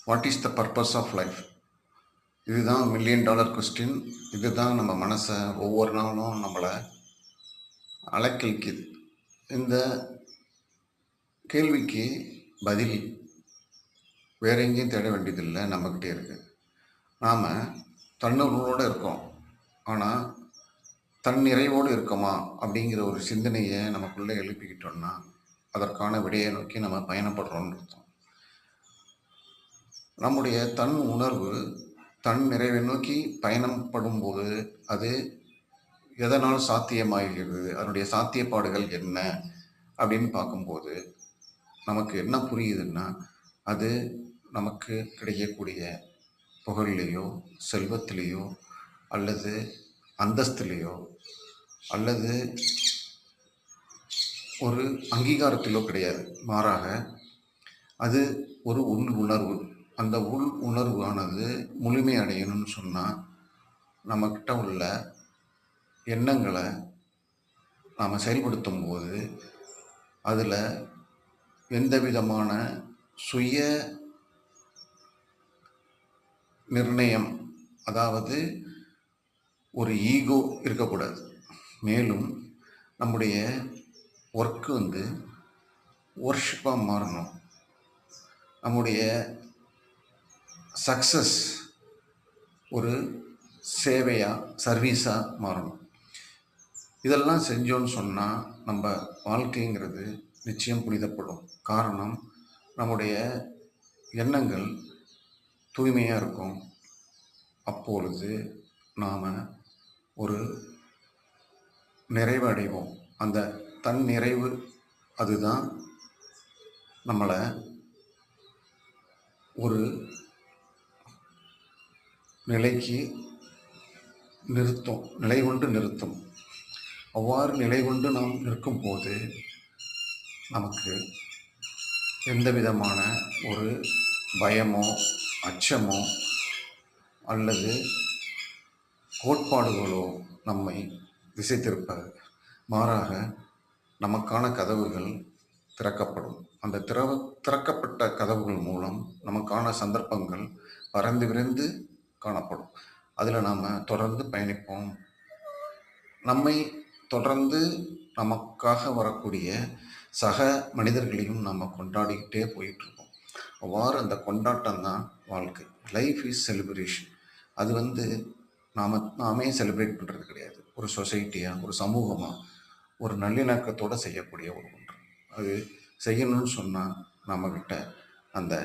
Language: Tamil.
What is the purpose of life? இதுதான் மில்லியன் டாலர் கொஸ்டின். இதுதான் நம்ம மனசை ஒவ்வொரு நாளும் நம்மளை அலைக்கழிக்குது. இந்த கேள்விக்கு பதில் வேற எங்கேயும் தேட வேண்டியதில்லை, நம்மக்கிட்டே இருக்கு. நாம் தன்னுணர்வோடு இருக்கோம், ஆனால் தன் நிறைவோடு இருக்கோமா அப்படிங்கிற ஒரு சிந்தனையை நமக்குள்ளே எழுப்பிக்கிட்டோம்னா அதற்கான விடையை நோக்கி நம்ம பயணப்படுறோம்னு அர்த்தம். நம்முடைய தன் உணர்வு தன் நிறைவை நோக்கி பயணப்படும் போது அது எதனால் சாத்தியமாகிறது, அதனுடைய சாத்தியப்பாடுகள் என்ன அப்படின்னு பார்க்கும்போது நமக்கு என்ன புரியுதுன்னா, அது நமக்கு கிடைக்கக்கூடிய புகழ்லேயோ செல்வத்திலேயோ அல்லது அந்தஸ்திலேயோ அல்லது ஒரு அங்கீகாரத்திலோ கிடையாது. மாறாக அது ஒரு உள் உணர்வு. அந்த உள் உணர்வானது முழுமை அடையணும்னு சொன்னால் நம்மக்கிட்ட உள்ள எண்ணங்களை நாம் செயல்படுத்தும் போது அதில் எந்த விதமான சுய நிர்ணயம், அதாவது ஒரு ஈகோ இருக்கக்கூடாது. மேலும் நம்முடைய ஒர்க்கு ஒர்ஷிப்பாக மாறணும். நம்முடைய சக்ஸஸ் ஒரு சேவையாக, சர்வீஸாக மாறணும். இதெல்லாம் செஞ்சோன்னு சொன்னால் நம்ம வாழ்க்கைங்கிறது நிச்சயம் புனிதப்படும். காரணம், நம்முடைய எண்ணங்கள் தூய்மையாக இருக்கும். அப்பொழுது நாம் ஒரு நிறைவு அடைவோம். அந்த தன் நிறைவு அதுதான் நம்மளை ஒரு நிலைக்கு நிறுத்தும், நிலை கொண்டு நிறுத்தும். அவ்வாறு நிலை கொண்டு நாம் நிற்கும்போது நமக்கு எந்த விதமான ஒரு பயமோ அச்சமோ அல்லது கோட்பாடுகளோ நம்மை திசை திருப்பாது. மாறாக நமக்கான கதவுகள் திறக்கப்படும். அந்த திறக்கப்பட்ட கதவுகள் மூலம் நமக்கான சந்தர்ப்பங்கள் பறந்து விரைந்து காணப்படும். அதில் நாம் தொடர்ந்து பயணிப்போம். நம்மை தொடர்ந்து நமக்காக வரக்கூடிய சக மனிதர்களையும் நம்ம கொண்டாடிக்கிட்டே போயிட்டுருக்கோம். அவ்வாறு அந்த கொண்டாட்டம் தான் வாழ்க்கை. Life is celebration. அது நாமே செலிப்ரேட் பண்ணுறது கிடையாது. ஒரு சொசைட்டியாக, ஒரு சமூகமாக, ஒரு நல்லிணக்கத்தோடு செய்யக்கூடிய ஒரு ஒன்று. அது செய்யணும்னு சொன்னால் நம்மக்கிட்ட அந்த